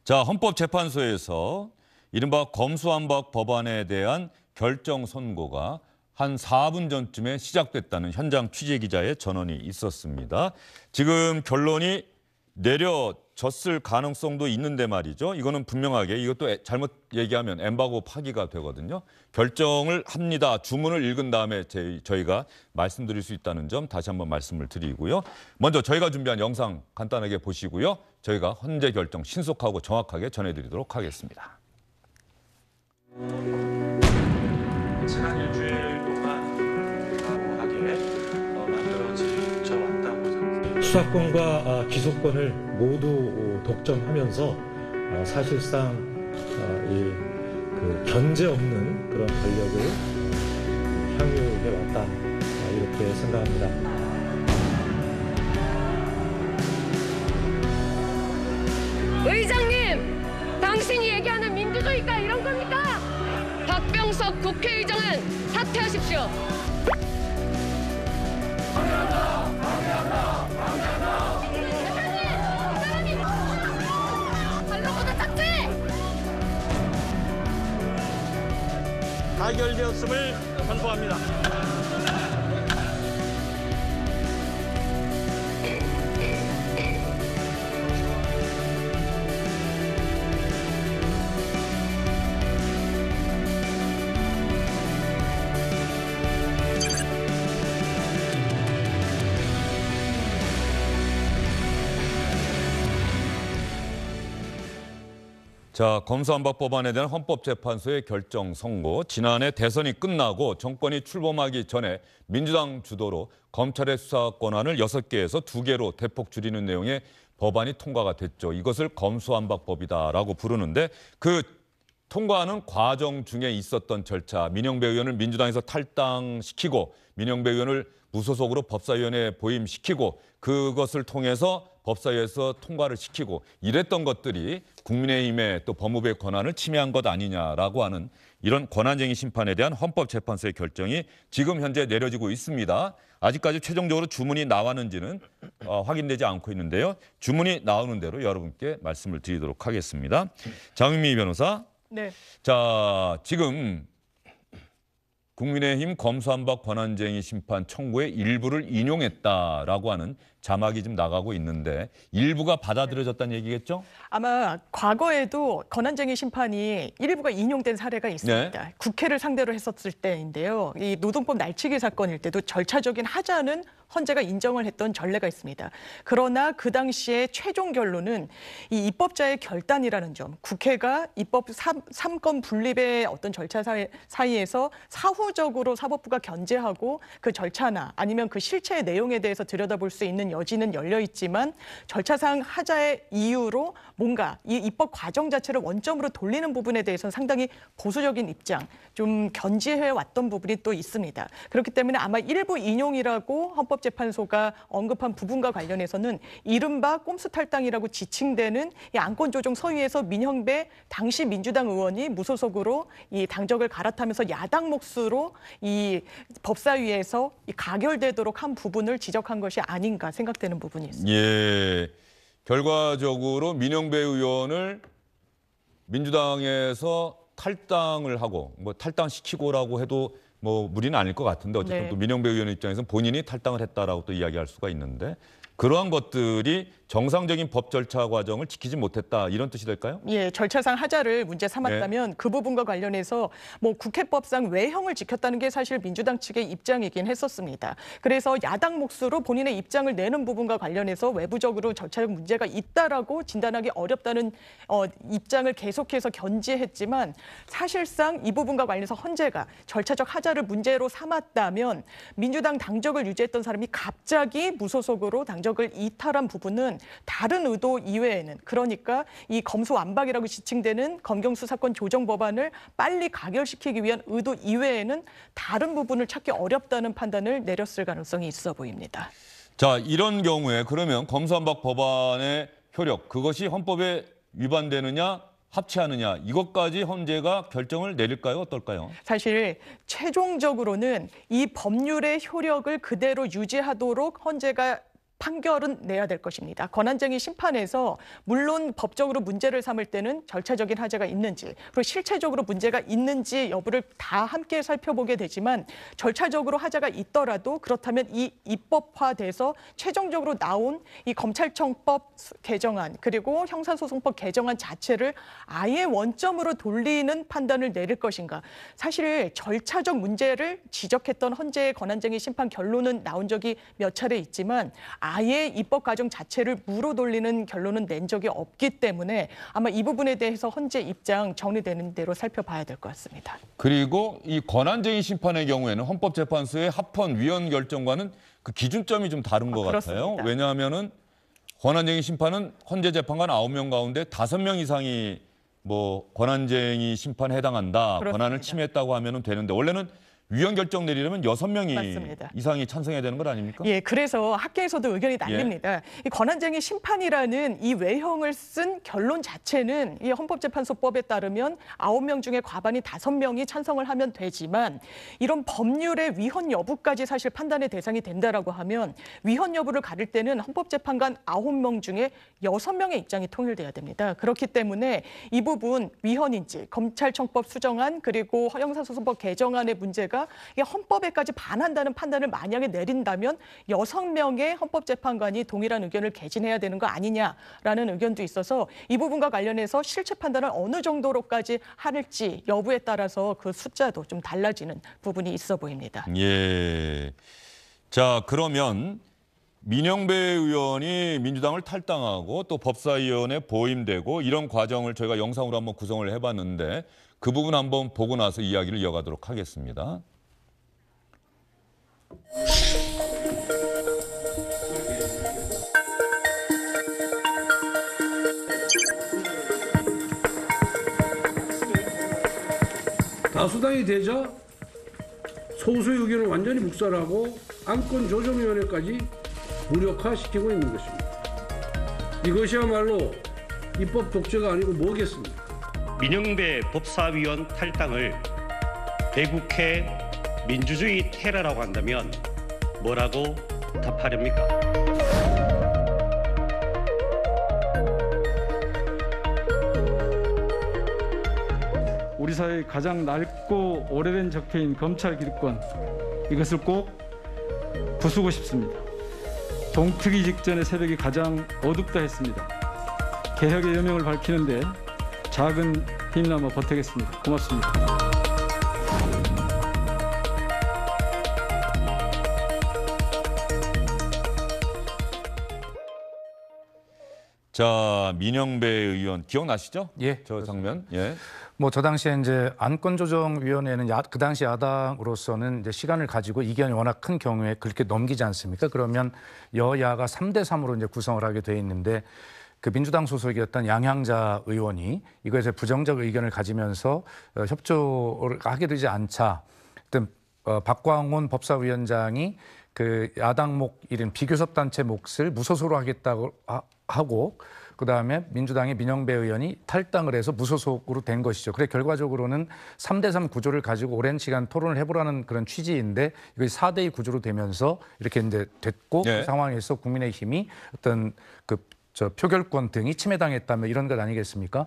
자, 헌법재판소에서 이른바 검수완박 법안에 대한 결정 선고가 한 4분 전쯤에 시작됐다는 현장 취재 기자의 전언이 있었습니다. 지금 결론이 내려졌을 가능성도 있는데 말이죠. 이거는 분명하게 이것도 잘못 얘기하면 엠바고 파기가 되거든요. 결정을 합니다. 주문을 읽은 다음에 저희가 말씀드릴 수 있다는 점 다시 한번 말씀을 드리고요. 먼저 저희가 준비한 영상 간단하게 보시고요. 저희가 헌재 결정 신속하고 정확하게 전해드리도록 하겠습니다. 지난 일주일 동안 하게 만들어져 왔다고 생각합니다. 수사권과 기소권을 모두 독점하면서 사실상 그 견제 없는 그런 권력을 향유해 왔다 이렇게 생각합니다. 의장님, 당신이 얘기하는 민주주의가 이런 겁니까? 박병석 국회의장은 사퇴하십시오. 가결되었음을 선포합니다. 자, 검수완박 법안에 대한 헌법재판소의 결정 선고. 지난해 대선이 끝나고 정권이 출범하기 전에 민주당 주도로 검찰의 수사 권한을 6개에서 2개로 대폭 줄이는 내용의 법안이 통과가 됐죠. 이것을 검수완박법이다라고 부르는데 그 통과하는 과정 중에 있었던 절차, 민영배 의원을 민주당에서 탈당시키고 민영배 의원을 무소속으로 법사위원회에 보임시키고 그것을 통해서 법사위에서 통과를 시키고 이랬던 것들이 국민의힘의 또 법무부의 권한을 침해한 것 아니냐라고 하는 이런 권한쟁의 심판에 대한 헌법재판소의 결정이 지금 현재 내려지고 있습니다. 아직까지 최종적으로 주문이 나왔는지는 확인되지 않고 있는데요. 주문이 나오는 대로 여러분께 말씀을 드리도록 하겠습니다. 장윤미 변호사. 네. 자, 지금 국민의힘 검수완박 권한쟁의 심판 청구의 일부를 인용했다라고 하는 자막이 좀 나가고 있는데 일부가 받아들여졌다는 얘기겠죠? 아마 과거에도 권한쟁의 심판이 일부가 인용된 사례가 있습니다. 네. 국회를 상대로 했었을 때인데요. 이 노동법 날치기 사건일 때도 절차적인 하자는 헌재가 인정을 했던 전례가 있습니다. 그러나 그 당시에 최종 결론은 이 입법자의 결단이라는 점, 국회가 입법 3건 분립의 어떤 절차 사이에서 사후적으로 사법부가 견제하고 그 절차나 아니면 그 실체의 내용에 대해서 들여다볼 수 있는 여지는 열려 있지만 절차상 하자의 이유로 뭔가 이 입법 과정 자체를 원점으로 돌리는 부분에 대해서는 상당히 보수적인 입장, 좀 견지해 왔던 부분이 또 있습니다. 그렇기 때문에 아마 일부 인용이라고 헌법재판소가 언급한 부분과 관련해서는 이른바 꼼수 탈당이라고 지칭되는 이 안건조정 서위에서 민형배 당시 민주당 의원이 무소속으로 이 당적을 갈아타면서 야당 몫으로 이 법사위에서 이 가결되도록 한 부분을 지적한 것이 아닌가 생각되는 부분이 있습니다. 예, 결과적으로 민영배 의원을 민주당에서 탈당을 하고 뭐 탈당시키고라고 해도 뭐 무리는 아닐 것 같은데 어쨌든 네. 또 민영배 의원 입장에서는 본인이 탈당을 했다라고 또 이야기할 수가 있는데 그러한 것들이 정상적인 법 절차 과정을 지키지 못했다 이런 뜻이 될까요? 예, 절차상 하자를 문제 삼았다면 그 부분과 관련해서 뭐 국회법상 외형을 지켰다는 게 사실 민주당 측의 입장이긴 했었습니다. 그래서 야당 몫으로 본인의 입장을 내는 부분과 관련해서 외부적으로 절차적 문제가 있다라고 진단하기 어렵다는 입장을 계속해서 견지했지만 사실상 이 부분과 관련해서 헌재가 절차적 하자를 문제로 삼았다면 민주당 당적을 유지했던 사람이 갑자기 무소속으로 당적을 이탈한 부분은 다른 의도 이외에는 그러니까 이 검수완박이라고 지칭되는 검경수사권 조정 법안을 빨리 가결시키기 위한 의도 이외에는 다른 부분을 찾기 어렵다는 판단을 내렸을 가능성이 있어 보입니다. 자, 이런 경우에 그러면 검수완박 법안의 효력 그것이 헌법에 위반되느냐 합치하느냐 이것까지 헌재가 결정을 내릴까요? 어떨까요? 사실 최종적으로는 이 법률의 효력을 그대로 유지하도록 헌재가 판결은 내야 될 것입니다. 권한쟁의 심판에서 물론 법적으로 문제를 삼을 때는 절차적인 하자가 있는지 그리고 실체적으로 문제가 있는지 여부를 다 함께 살펴보게 되지만 절차적으로 하자가 있더라도 그렇다면 이 입법화돼서 최종적으로 나온 이 검찰청법 개정안 그리고 형사소송법 개정안 자체를 아예 원점으로 돌리는 판단을 내릴 것인가. 사실 절차적 문제를 지적했던 헌재의 권한쟁의 심판 결론은 나온 적이 몇 차례 있지만 아예 입법 과정 자체를 무로 돌리는 결론은 낸 적이 없기 때문에 아마 이 부분에 대해서 헌재 입장 정리되는 대로 살펴봐야 될 것 같습니다. 그리고 이 권한쟁의 심판의 경우에는 헌법재판소의 합헌 위헌 결정과는 그 기준점이 좀 다른 것 같아요. 그렇습니다. 왜냐하면은 권한쟁의 심판은 헌재 재판관 9명 가운데 5명 이상이 뭐 권한쟁의 심판에 해당한다. 그렇습니다. 권한을 침해했다고 하면은 되는데 원래는 위헌 결정 내리려면 6명이 맞습니다. 이상이 찬성해야 되는 것 아닙니까? 예, 그래서 학계에서도 의견이 날립니다. 이 권한쟁의 심판이라는 이 외형을 쓴 결론 자체는 이 헌법재판소법에 따르면 9명 중에 과반이 5명이 찬성을 하면 되지만 이런 법률의 위헌 여부까지 사실 판단의 대상이 된다라고 하면 위헌 여부를 가릴 때는 헌법재판관 9명 중에 6명의 입장이 통일돼야 됩니다. 그렇기 때문에 이 부분 위헌인지 검찰청법 수정안 그리고 형사소송법 개정안의 문제가 이게 헌법에까지 반한다는 판단을 만약에 내린다면 6명의 헌법재판관이 동일한 의견을 개진해야 되는 거 아니냐라는 의견도 있어서 이 부분과 관련해서 실체 판단을 어느 정도로까지 할지 여부에 따라서 그 숫자도 좀 달라지는 부분이 있어 보입니다. 예. 자, 그러면 민영배 의원이 민주당을 탈당하고 또 법사위원회 보임되고 이런 과정을 저희가 영상으로 한번 구성을 해봤는데 그 부분 한번 보고 나서 이야기를 이어가도록 하겠습니다. 다수당이 되자 소수의 의견을 완전히 묵살하고 안건조정위원회까지 무력화시키고 있는 것입니다. 이것이야말로 입법 독재가 아니고 뭐겠습니까? 민영배 법사위원 탈당을 배국회 민주주의 테러라고 한다면 뭐라고 답하렵니까? 우리 사회의 가장 낡고 오래된 적폐인 검찰 기득권, 이것을 꼭 부수고 싶습니다. 동트기 직전의 새벽이 가장 어둡다 했습니다. 개혁의 여명을 밝히는데 작은 힘남아 보태겠습니다. 고맙습니다. 자, 민영배 의원 기억나시죠? 예. 저 장면. 예. 뭐 저 당시에 이제 안건조정위원회는 그 당시 야당으로서는 이제 시간을 가지고 이견이 워낙 큰 경우에 그렇게 넘기지 않습니까? 그러면 여야가 3대3으로 이제 구성을 하게 돼 있는데 그 민주당 소속이었던 양향자 의원이 이것에 부정적 의견을 가지면서 협조를 하게 되지 않자 박광온 법사위원장이 그 야당목 이른 비교섭단체 몫을 무소속으로 하겠다고 하고 그다음에 민주당의 민영배 의원이 탈당을 해서 무소속으로 된 것이죠. 그래 결과적으로는 3대3 구조를 가지고 오랜 시간 토론을 해보라는 그런 취지인데 이것이 4대2 구조로 되면서 이렇게 이제 됐고 네. 그 상황에서 국민의힘이 어떤 표결권 등이 침해당했다며 이런 것 아니겠습니까?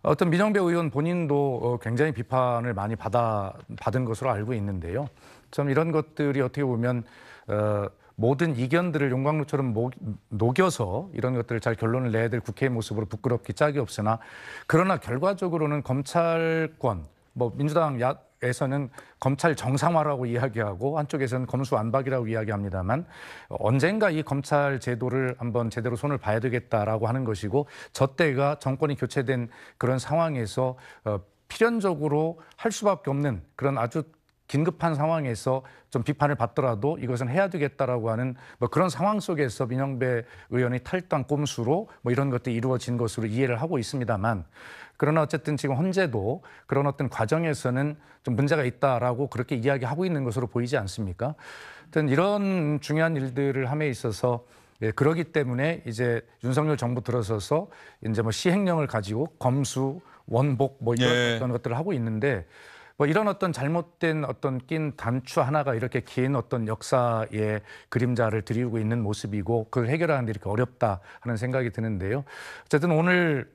어떤 민영배 의원 본인도 굉장히 비판을 많이 받은 것으로 알고 있는데요. 참 이런 것들이 어떻게 보면 모든 이견들을 용광로처럼 녹여서 이런 것들을 잘 결론을 내야 될 국회의 모습으로 부끄럽기 짝이 없으나 그러나 결과적으로는 검찰권, 뭐 민주당에서는 검찰 정상화라고 이야기하고 한쪽에서는 검수완박이라고 이야기합니다만 언젠가 이 검찰 제도를 한번 제대로 손을 봐야 되겠다라고 하는 것이고 저 때가 정권이 교체된 그런 상황에서 필연적으로 할 수밖에 없는 그런 아주 긴급한 상황에서 좀 비판을 받더라도 이것은 해야 되겠다라고 하는 뭐 그런 상황 속에서 민영배 의원의 탈당 꼼수로 뭐 이런 것들이 이루어진 것으로 이해를 하고 있습니다만 그러나 어쨌든 지금 헌재도 그런 어떤 과정에서는 좀 문제가 있다라고 그렇게 이야기하고 있는 것으로 보이지 않습니까? 하여튼 이런 중요한 일들을 함에 있어서 그러기 때문에 이제 윤석열 정부 들어서서 이제 뭐 시행령을 가지고 검수, 원복 뭐 이런 예. 어떤 것들을 하고 있는데 뭐 이런 어떤 잘못된 어떤 낀 단추 하나가 이렇게 긴 어떤 역사의 그림자를 드리우고 있는 모습이고 그걸 해결하는 데 이렇게 어렵다 하는 생각이 드는데요. 어쨌든 오늘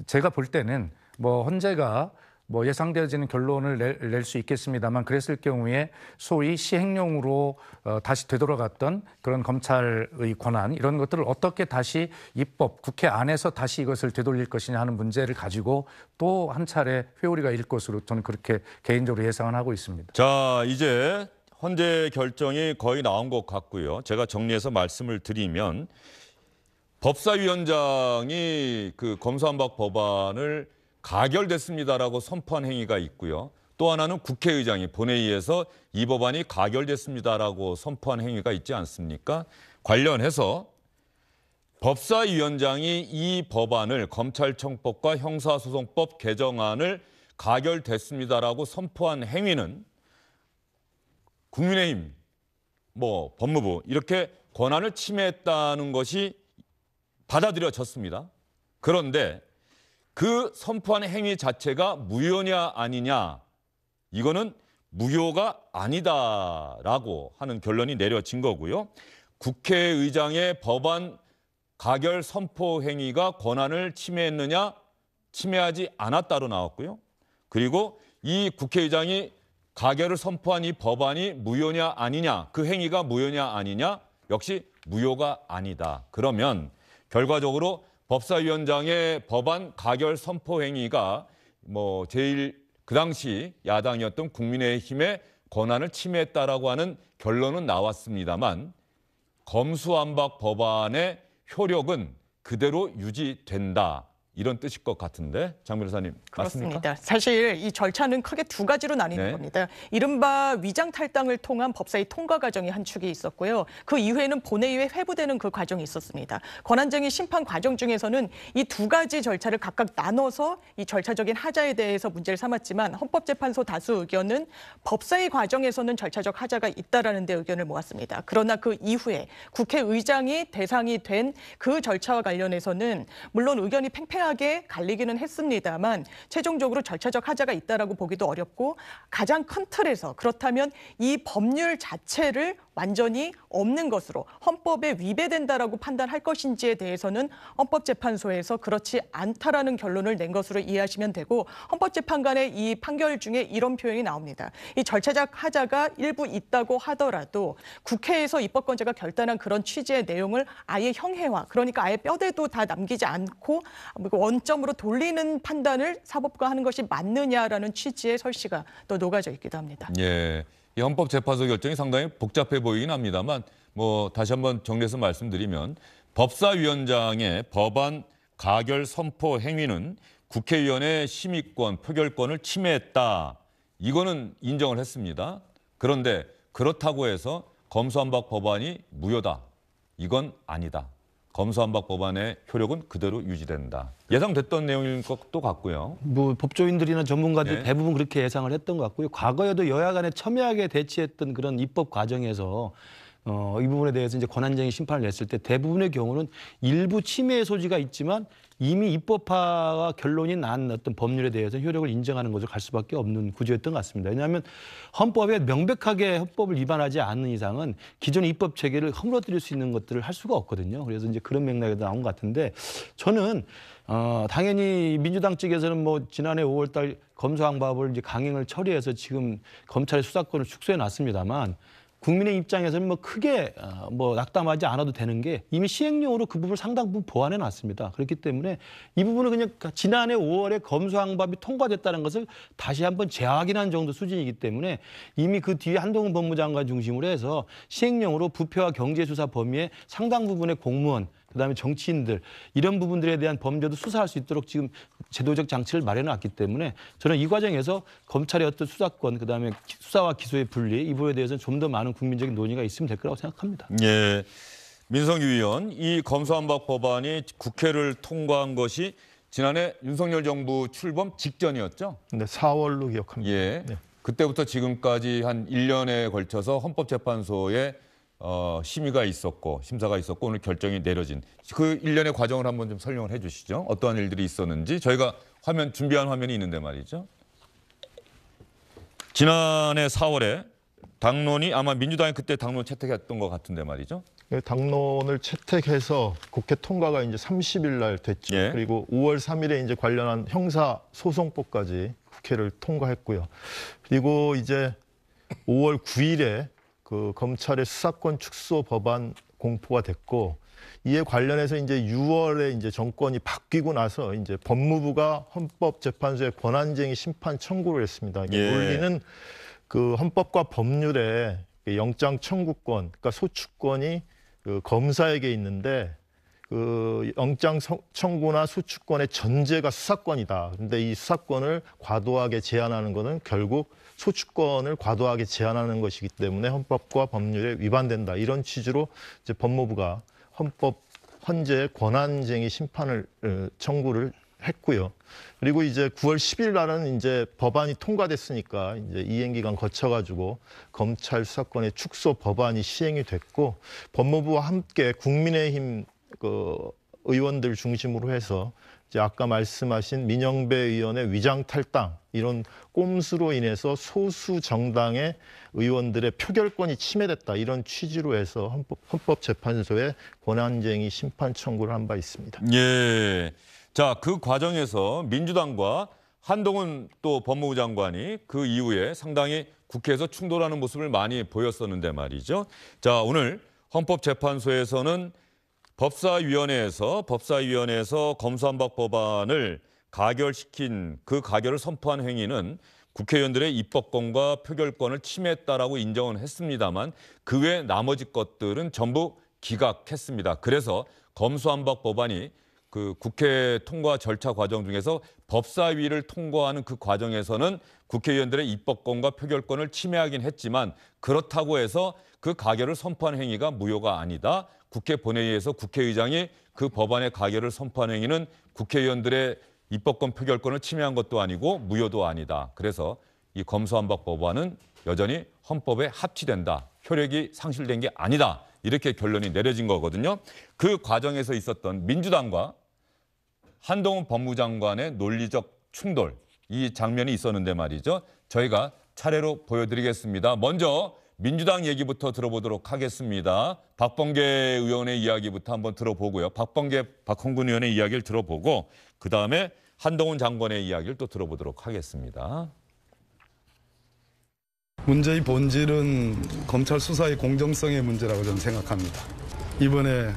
제가 볼 때는 뭐 헌재가 뭐 예상되어지는 결론을 낼 수 있겠습니다만 그랬을 경우에 소위 시행령으로 다시 되돌아갔던 그런 검찰의 권한 이런 것들을 어떻게 다시 입법, 국회 안에서 다시 이것을 되돌릴 것이냐 하는 문제를 가지고 또 한 차례 회오리가 일 것으로 저는 그렇게 개인적으로 예상을 하고 있습니다. 자, 이제 헌재 결정이 거의 나온 것 같고요. 제가 정리해서 말씀을 드리면 법사위원장이 그 검수완박 법안을 가결됐습니다라고 선포한 행위가 있고요. 또 하나는 국회의장이 본회의에서 이 법안이 가결됐습니다라고 선포한 행위가 있지 않습니까? 관련해서 법사위원장이 이 법안을 검찰청법과 형사소송법 개정안을 가결됐습니다라고 선포한 행위는 국민의힘, 뭐 법무부 이렇게 권한을 침해했다는 것이 받아들여졌습니다. 그런데 그 선포한 행위 자체가 무효냐 아니냐 이거는 무효가 아니다라고 하는 결론이 내려진 거고요. 국회의장의 법안 가결 선포 행위가 권한을 침해했느냐 침해하지 않았다로 나왔고요. 그리고 이 국회의장이 가결을 선포한 이 법안이 무효냐 아니냐 그 행위가 무효냐 아니냐 역시 무효가 아니다. 그러면 결과적으로 법사위원장의 법안 가결 선포 행위가 뭐 제일 그 당시 야당이었던 국민의힘의 권한을 침해했다라고 하는 결론은 나왔습니다만 검수완박 법안의 효력은 그대로 유지된다. 이런 뜻일 것 같은데 장 변호사님 맞습니까? 그렇습니다. 사실 이 절차는 크게 두 가지로 나뉘는 네. 겁니다. 이른바 위장 탈당을 통한 법사위 통과 과정이 한 축이 있었고요. 그 이후에는 본회의에 회부되는 그 과정이 있었습니다. 권한쟁의 심판 과정 중에서는 이 두 가지 절차를 각각 나눠서 이 절차적인 하자에 대해서 문제를 삼았지만 헌법재판소 다수 의견은 법사위 과정에서는 절차적 하자가 있다라는 데 의견을 모았습니다. 그러나 그 이후에 국회의장이 대상이 된 그 절차와 관련해서는 물론 의견이 팽팽하게 갈리기는 했습니다만 최종적으로 절차적 하자가 있다라고 보기도 어렵고 가장 큰 틀에서 그렇다면 이 법률 자체를 완전히 없는 것으로 헌법에 위배된다라고 판단할 것인지에 대해서는 헌법재판소에서 그렇지 않다라는 결론을 낸 것으로 이해하시면 되고 헌법재판관의 이 판결 중에 이런 표현이 나옵니다. 이 절차적 하자가 일부 있다고 하더라도 국회에서 입법권자가 결단한 그런 취지의 내용을 아예 형해화, 그러니까 아예 뼈대도 다 남기지 않고 원점으로 돌리는 판단을 사법부가 하는 것이 맞느냐라는 취지의 설시가 또 녹아져 있기도 합니다. 예, 이 헌법재판소 결정이 상당히 복잡해 보이긴 합니다만 뭐 다시 한번 정리해서 말씀드리면 법사위원장의 법안 가결 선포 행위는 국회의원의 심의권, 표결권을 침해했다. 이거는 인정을 했습니다. 그런데 그렇다고 해서 검수완박 법안이 무효다. 이건 아니다. 검수완박 법안의 효력은 그대로 유지된다. 예상됐던 내용인 것도 같고요. 뭐 법조인들이나 전문가들 네. 대부분 그렇게 예상을 했던 것 같고요. 과거에도 여야 간에 첨예하게 대치했던 그런 입법 과정에서 이 부분에 대해서 이제 권한쟁의 심판을 냈을 때 대부분의 경우는 일부 침해의 소지가 있지만 이미 입법화가 결론이 난 어떤 법률에 대해서 효력을 인정하는 것으로 갈 수밖에 없는 구조였던 것 같습니다. 왜냐하면 헌법에 명백하게 헌법을 위반하지 않는 이상은 기존의 입법 체계를 허물어뜨릴 수 있는 것들을 할 수가 없거든요. 그래서 이제 그런 맥락에서 나온 것 같은데 저는 당연히 민주당 측에서는 뭐 지난해 5월달 검수완박을 이제 강행을 처리해서 지금 검찰의 수사권을 축소해 놨습니다만. 국민의 입장에서는 뭐 크게 뭐 낙담하지 않아도 되는 게 이미 시행령으로 그 부분을 상당 부분 보완해 놨습니다. 그렇기 때문에 이 부분은 그냥 지난해 5월에 검수완박이 통과됐다는 것을 다시 한번 재확인한 정도 수준이기 때문에 이미 그 뒤에 한동훈 법무장관 중심으로 해서 시행령으로 부패와 경제수사 범위의 상당 부분의 공무원 그다음에 정치인들 이런 부분들에 대한 범죄도 수사할 수 있도록 지금 제도적 장치를 마련해 놨기 때문에 저는 이 과정에서 검찰의 어떤 수사권 그다음에 수사와 기소의 분리 이 부분에 대해서는 좀 더 많은 국민적인 논의가 있으면 될 거라고 생각합니다. 예, 민성기 위원, 이 검수완박 법안이 국회를 통과한 것이 지난해 윤석열 정부 출범 직전이었죠? 네, 4월로 기억합니다. 예, 네. 그때부터 지금까지 한 1년에 걸쳐서 헌법재판소에 심의가 있었고 심사가 있었고 오늘 결정이 내려진 그 일련의 과정을 한번 좀 설명을 해 주시죠. 어떠한 일들이 있었는지 저희가 준비한 화면이 있는데 말이죠. 지난해 4월에 당론이 아마 민주당이 그때 당론 채택했던 것 같은데 말이죠. 당론을 채택해서 국회 통과가 이제 30일 날 됐죠. 예. 그리고 5월 3일에 이제 관련한 형사 소송법까지 국회를 통과했고요. 그리고 이제 5월 9일에 그 검찰의 수사권 축소 법안 공포가 됐고, 이에 관련해서 이제 6월에 이제 정권이 바뀌고 나서 이제 법무부가 헌법재판소에 권한쟁의 심판 청구를 했습니다. 예. 논리는 그 헌법과 법률에 영장 청구권, 그러니까 소추권이 그 검사에게 있는데 그 영장 청구나 소추권의 전제가 수사권이다. 근데 이 수사권을 과도하게 제한하는 것은 결국 소추권을 과도하게 제한하는 것이기 때문에 헌법과 법률에 위반된다. 이런 취지로 이제 법무부가 헌재 권한쟁의 심판을 청구를 했고요. 그리고 이제 9월 10일 날은 이제 법안이 통과됐으니까 이제 이행기간 거쳐가지고 검찰 수사권의 축소 법안이 시행이 됐고, 법무부와 함께 국민의힘 그 의원들 중심으로 해서 이제 아까 말씀하신 민영배 의원의 위장 탈당, 이런 꼼수로 인해서 소수 정당의 의원들의 표결권이 침해됐다, 이런 취지로 해서 헌법재판소에 권한쟁의 심판 청구를 한 바 있습니다. 예. 자, 그 과정에서 민주당과 한동훈 또 법무부 장관이 그 이후에 상당히 국회에서 충돌하는 모습을 많이 보였었는데 말이죠. 자, 오늘 헌법재판소에서는 법사위원회에서 검수완박 법안을 가결시킨 그 가결을 선포한 행위는 국회의원들의 입법권과 표결권을 침해했다라고 인정은 했습니다만 그 외 나머지 것들은 전부 기각했습니다. 그래서 검수완박 법안이 그 국회 통과 절차 과정 중에서 법사위를 통과하는 그 과정에서는 국회의원들의 입법권과 표결권을 침해하긴 했지만, 그렇다고 해서 그 가결을 선포한 행위가 무효가 아니다. 국회 본회의에서 국회의장이 그 법안의 가결을 선포한 행위는 국회의원들의 입법권, 표결권을 침해한 것도 아니고 무효도 아니다. 그래서 이 검수완박 법안은 여전히 헌법에 합치된다. 효력이 상실된 게 아니다. 이렇게 결론이 내려진 거거든요. 그 과정에서 있었던 민주당과 한동훈 법무장관의 논리적 충돌, 이 장면이 있었는데 말이죠. 저희가 차례로 보여드리겠습니다. 먼저 민주당 얘기부터 들어보도록 하겠습니다. 박범계 의원의 이야기부터 한번 들어보고요. 박홍근 의원의 이야기를 들어보고 그다음에 한동훈 장관의 이야기를 또 들어보도록 하겠습니다. 문제의 본질은 검찰 수사의 공정성의 문제라고 저는 생각합니다. 이번에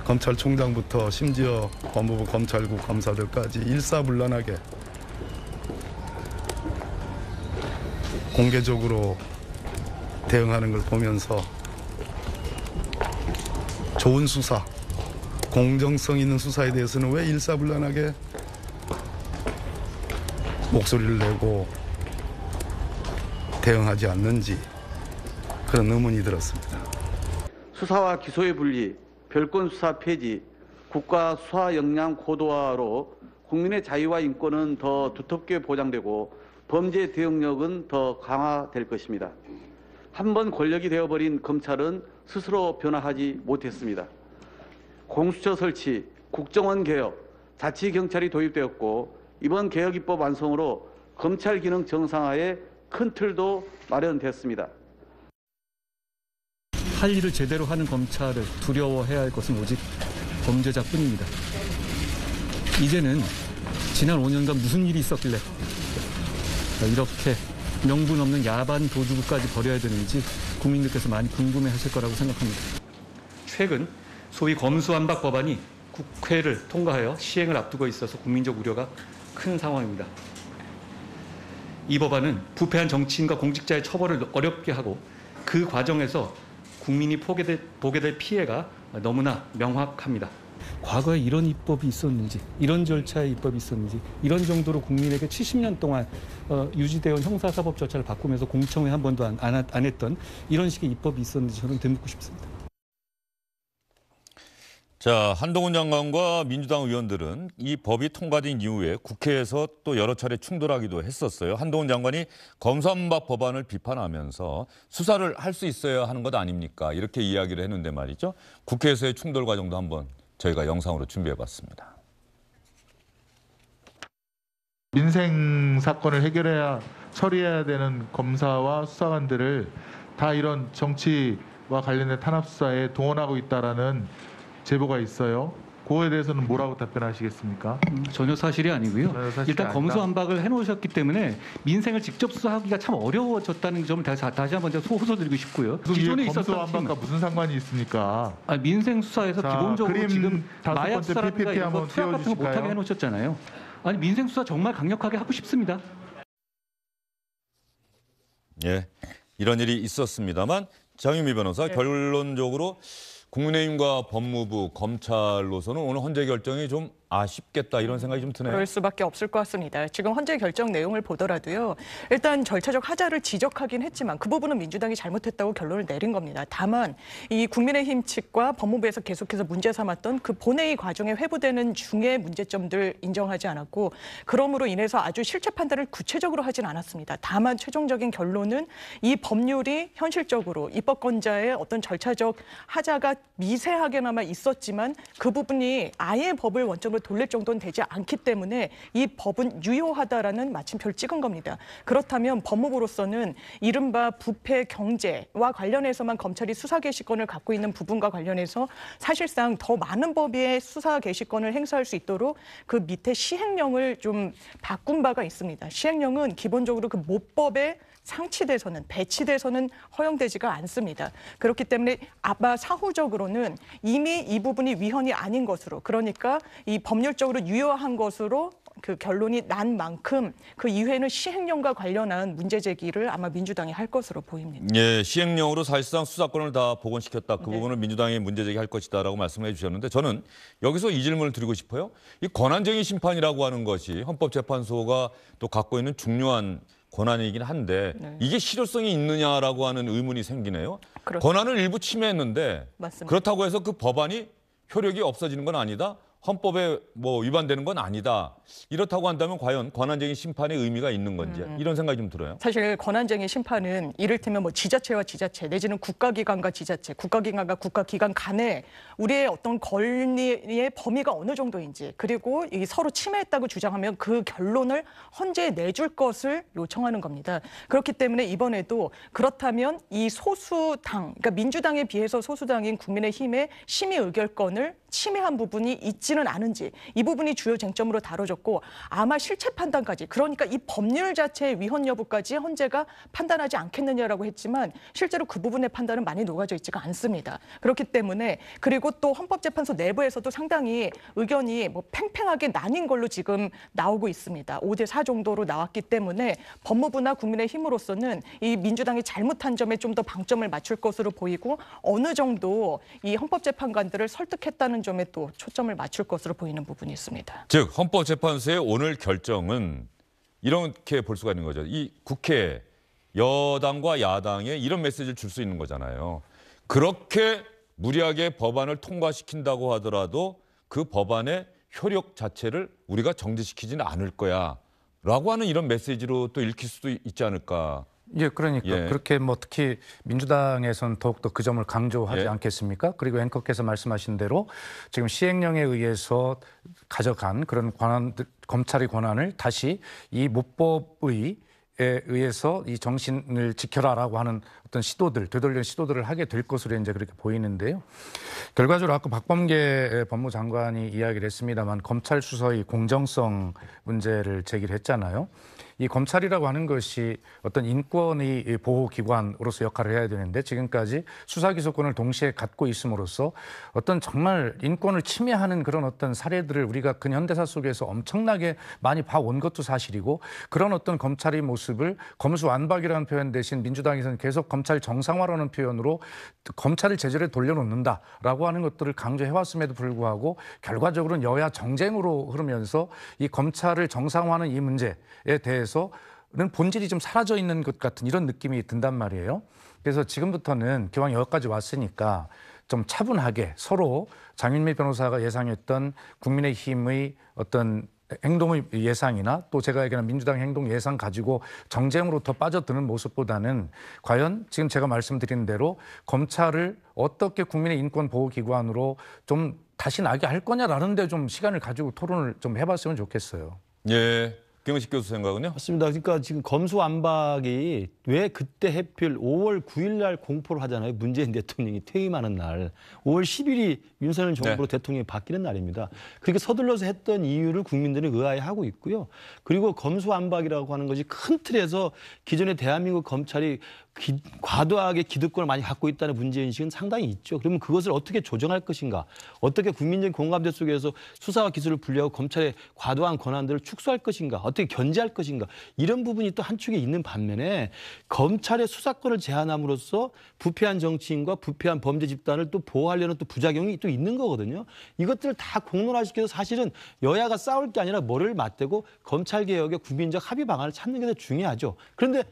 검찰총장부터 심지어 법무부 검찰국 검사들까지 일사불란하게 공개적으로 대응하는 걸 보면서 좋은 수사, 공정성 있는 수사에 대해서는 왜 일사불란하게 목소리를 내고 대응하지 않는지 그런 의문이 들었습니다. 수사와 기소의 분리, 별건 수사 폐지, 국가 수사 역량 고도화로 국민의 자유와 인권은 더 두텁게 보장되고 범죄 대응력은 더 강화될 것입니다. 한번 권력이 되어버린 검찰은 스스로 변화하지 못했습니다. 공수처 설치, 국정원 개혁, 자치경찰이 도입되었고 이번 개혁입법 완성으로 검찰 기능 정상화에 큰 틀도 마련됐습니다. 할 일을 제대로 하는 검찰을 두려워해야 할 것은 오직 범죄자뿐입니다. 이제는 지난 5년간 무슨 일이 있었길래 이렇게 명분 없는 야반 도주까지 벌여야 되는지 국민들께서 많이 궁금해하실 거라고 생각합니다. 최근 소위 검수완박 법안이 국회를 통과하여 시행을 앞두고 있어서 국민적 우려가 큰 상황입니다. 이 법안은 부패한 정치인과 공직자의 처벌을 어렵게 하고 그 과정에서 국민이 보게 될 피해가 너무나 명확합니다. 과거에 이런 입법이 있었는지, 이런 절차의 입법이 있었는지, 이런 정도로 국민에게 70년 동안 유지되어 온 형사사법 절차를 바꾸면서 공청회 한 번도 안 했던 이런 식의 입법이 있었는지 저는 되묻고 싶습니다. 자, 한동훈 장관과 민주당 의원들은 이 법이 통과된 이후에 국회에서 또 여러 차례 충돌하기도 했었어요. 한동훈 장관이 검수완박 법안을 비판하면서 수사를 할 수 있어야 하는 것 아닙니까? 이렇게 이야기를 했는데 말이죠. 국회에서의 충돌 과정도 한번 저희가 영상으로 준비해봤습니다. 민생 사건을 해결해야 처리해야 되는 검사와 수사관들을 다 이런 정치와 관련된 탄압 수사에 동원하고 있다라는 제보가 있어요. 그거에 대해서는 뭐라고 답변하시겠습니까? 전혀 사실이 아니고요. 사실이 일단 아니다. 검수완박을 해놓으셨기 때문에 민생을 직접 수사하기가 참 어려워졌다는 점을 다시 한번 제가 호소드리고 싶고요. 기존에 있었던 검수완박과 무슨 상관이 있습니까? 민생 수사에서 자, 기본적으로 그림 지금 다섯 마약 번째 수사라든가 PPT 이런 거 한번 투약 같은 거 못하게 띄워주실까요? 해놓으셨잖아요. 아니 민생 수사 정말 강력하게 하고 싶습니다. 예, 이런 일이 있었습니다만 장유미 변호사 결론적으로 국민의힘과 법무부, 검찰로서는 오늘 헌재 결정이 좀 아쉽겠다 이런 생각이 좀 드네요. 그럴 수밖에 없을 것 같습니다. 지금 헌재 결정 내용을 보더라도요. 일단 절차적 하자를 지적하긴 했지만 그 부분은 민주당이 잘못했다고 결론을 내린 겁니다. 다만 이 국민의힘 측과 법무부에서 계속해서 문제 삼았던 그 본회의 과정에 회부되는 중에 문제점들 인정하지 않았고 그러므로 인해서 아주 실체 판단을 구체적으로 하진 않았습니다. 다만 최종적인 결론은 이 법률이 현실적으로 입법권자의 어떤 절차적 하자가 미세하게나마 있었지만 그 부분이 아예 법을 원점으로 돌릴 정도는 되지 않기 때문에 이 법은 유효하다라는 마침표를 찍은 겁니다. 그렇다면 법무부로서는 이른바 부패 경제와 관련해서만 검찰이 수사 개시권을 갖고 있는 부분과 관련해서 사실상 더 많은 법의 수사 개시권을 행사할 수 있도록 그 밑에 시행령을 좀 바꾼 바가 있습니다. 시행령은 기본적으로 그 모법에 상치돼서는 배치돼서는 허용되지가 않습니다. 그렇기 때문에 아마 사후적으로는 이미 이 부분이 위헌이 아닌 것으로 그러니까 이 법률적으로 유효한 것으로 그 결론이 난 만큼 그 이후에는 시행령과 관련한 문제 제기를 아마 민주당이 할 것으로 보입니다. 예, 시행령으로 사실상 수사권을 다 복원시켰다. 그 부분을 민주당이 문제 제기할 것이다라고 말씀해 주셨는데 저는 여기서 이 질문을 드리고 싶어요. 이 권한쟁의 심판이라고 하는 것이 헌법재판소가 또 갖고 있는 중요한 권한이긴 한데 이게 실효성이 있느냐라고 하는 의문이 생기네요. 그렇죠. 권한을 일부 침해했는데 맞습니다. 그렇다고 해서 그 법안이 효력이 없어지는 건 아니다. 헌법에 뭐 위반되는 건 아니다. 이렇다고 한다면 과연 권한쟁의 심판의 의미가 있는 건지 이런 생각이 좀 들어요. 사실 권한쟁의 심판은 이를테면 뭐 지자체와 지자체 내지는 국가기관과 지자체, 국가기관과 국가기관 간에 우리의 어떤 권리의 범위가 어느 정도인지 그리고 이 서로 침해했다고 주장하면 그 결론을 헌재에 내줄 것을 요청하는 겁니다. 그렇기 때문에 이번에도 그렇다면 이 소수당, 그러니까 민주당에 비해서 소수당인 국민의힘의 심의 의결권을 침해한 부분이 있지는 않은지 이 부분이 주요 쟁점으로 다뤄졌고 아마 실체 판단까지 그러니까 이 법률 자체의 위헌 여부까지 헌재가 판단하지 않겠느냐라고 했지만 실제로 그 부분의 판단은 많이 녹아져 있지가 않습니다. 그렇기 때문에 그리고 또 헌법재판소 내부에서도 상당히 의견이 뭐 팽팽하게 나뉜 걸로 지금 나오고 있습니다. 5대4 정도로 나왔기 때문에 법무부나 국민의힘으로서는 이 민주당이 잘못한 점에 좀 더 방점을 맞출 것으로 보이고 어느 정도 이 헌법재판관들을 설득했다는 점에 또 초점을 맞출 것으로 보이는 부분이 있습니다. 즉 헌법재판소의 오늘 결정은 이렇게 볼 수가 있는 거죠. 이 국회 여당과 야당에 이런 메시지를 줄 수 있는 거잖아요. 그렇게 무리하게 법안을 통과시킨다고 하더라도 그 법안의 효력 자체를 우리가 정지시키지는 않을 거야 라고 하는 이런 메시지로 또 읽힐 수도 있지 않을까. 예, 그러니까 그렇게 뭐 특히 민주당에서는 더욱더 그 점을 강조하지 않겠습니까? 그리고 앵커께서 말씀하신 대로 지금 시행령에 의해서 가져간 그런 검찰의 권한을 다시 이 모법의 에 의해서 이 정신을 지켜라라고 하는 어떤 시도들, 되돌리는 시도들을 하게 될 것으로 이제 그렇게 보이는데요. 결과적으로 아까 박범계 법무장관이 이야기를 했습니다만 검찰 수사의 공정성 문제를 제기를 했잖아요. 이 검찰이라고 하는 것이 어떤 인권의 보호기관으로서 역할을 해야 되는데 지금까지 수사기소권을 동시에 갖고 있음으로써 어떤 정말 인권을 침해하는 그런 어떤 사례들을 우리가 근현대사 속에서 엄청나게 많이 봐온 것도 사실이고 그런 어떤 검찰의 모습을 검수완박이라는 표현 대신 민주당에서는 계속 검찰 정상화라는 표현으로 검찰을 제자리에 돌려놓는다라고 하는 것들을 강조해왔음에도 불구하고 결과적으로는 여야 정쟁으로 흐르면서 이 검찰을 정상화하는 이 문제에 대해서는 본질이 좀 사라져 있는 것 같은 이런 느낌이 든단 말이에요. 그래서 지금부터는 기왕 여기까지 왔으니까 좀 차분하게 서로 장윤미 변호사가 예상했던 국민의힘의 어떤 행동의 예상이나 또 제가 얘기하는 민주당 행동 예상 가지고 정쟁으로 더 빠져드는 모습보다는 과연 지금 제가 말씀드린 대로 검찰을 어떻게 국민의 인권 보호 기관으로 좀 다시 나게 할 거냐라는 데 좀 시간을 가지고 토론을 좀 해봤으면 좋겠어요. 예. 김은식 교수 생각은요? 맞습니다. 그러니까 지금 검수완박이 왜 그때 해필 5월 9일 날 공포를 하잖아요. 문재인 대통령이 퇴임하는 날. 5월 10일이 윤석열 정부로 대통령이 바뀌는 날입니다. 그렇게 서둘러서 했던 이유를 국민들은 의아해하고 있고요. 그리고 검수완박이라고 하는 것이 큰 틀에서 기존의 대한민국 검찰이 과도하게 기득권을 많이 갖고 있다는 문제인식은 상당히 있죠. 그러면 그것을 어떻게 조정할 것인가, 어떻게 국민적인 공감대 속에서 수사와 기소를 분리하고 검찰의 과도한 권한들을 축소할 것인가, 어떻게 견제할 것인가, 이런 부분이 또 한축에 있는 반면에 검찰의 수사권을 제한함으로써 부패한 정치인과 부패한 범죄 집단을 또 보호하려는 또 부작용이 또 있는 거거든요. 이것들을 다 공론화시켜서 사실은 여야가 싸울 게 아니라 머리를 맞대고 검찰개혁의 국민적 합의 방안을 찾는 게 더 중요하죠. 그런데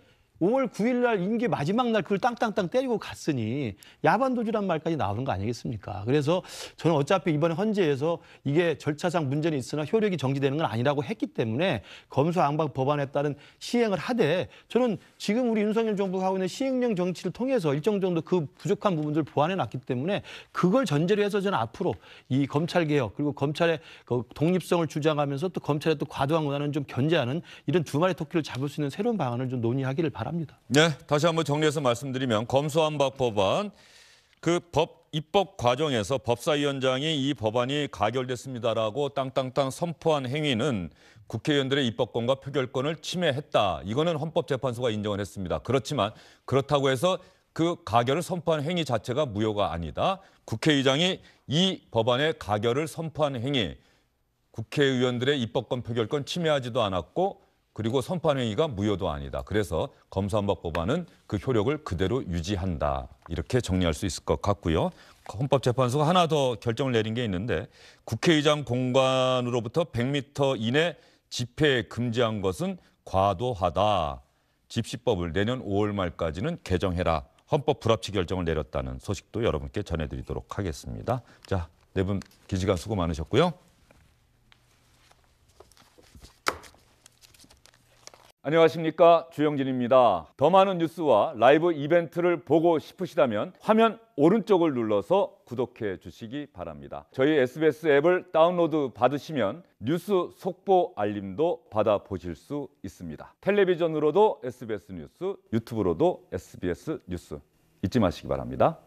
5월 9일 날 임기 마지막 날 그걸 땅땅땅 때리고 갔으니 야반도주란 말까지 나오는 거 아니겠습니까? 그래서 저는 어차피 이번에 헌재에서 이게 절차상 문제는 있으나 효력이 정지되는 건 아니라고 했기 때문에 검수완박 법안에 따른 시행을 하되 저는 지금 우리 윤석열 정부가 하고 있는 시행령 정치를 통해서 일정 정도 그 부족한 부분들을 보완해 놨기 때문에 그걸 전제로 해서 저는 앞으로 이 검찰개혁 그리고 검찰의 그 독립성을 주장하면서 또 검찰의 또 과도한 권한은 좀 견제하는 이런 두 마리 토끼를 잡을 수 있는 새로운 방안을 좀 논의하기를 바랍니다. 네, 다시 한번 정리해서 말씀드리면 검수완박 법안 그 법 입법 과정에서 법사위원장이 이 법안이 가결됐습니다라고 땅땅땅 선포한 행위는 국회의원들의 입법권과 표결권을 침해했다. 이거는 헌법재판소가 인정을 했습니다. 그렇지만 그렇다고 해서 그 가결을 선포한 행위 자체가 무효가 아니다. 국회의장이 이 법안의 가결을 선포한 행위, 국회의원들의 입법권, 표결권 침해하지도 않았고 그리고 선포한 행위가 무효도 아니다. 그래서 검수완박 법안은 그 효력을 그대로 유지한다. 이렇게 정리할 수 있을 것 같고요. 헌법재판소가 하나 더 결정을 내린 게 있는데 국회의장 공간으로부터 100m 이내 집회 금지한 것은 과도하다. 집시법을 내년 5월 말까지는 개정해라. 헌법 불합치 결정을 내렸다는 소식도 여러분께 전해드리도록 하겠습니다. 자, 네 분 긴 시간 수고 많으셨고요. 안녕하십니까, 주영진입니다. 더 많은 뉴스와 라이브 이벤트를 보고 싶으시다면 화면 오른쪽을 눌러서 구독해 주시기 바랍니다. 저희 SBS 앱을 다운로드 받으시면 뉴스 속보 알림도 받아보실 수 있습니다. 텔레비전으로도 SBS 뉴스, 유튜브로도 SBS 뉴스 잊지 마시기 바랍니다.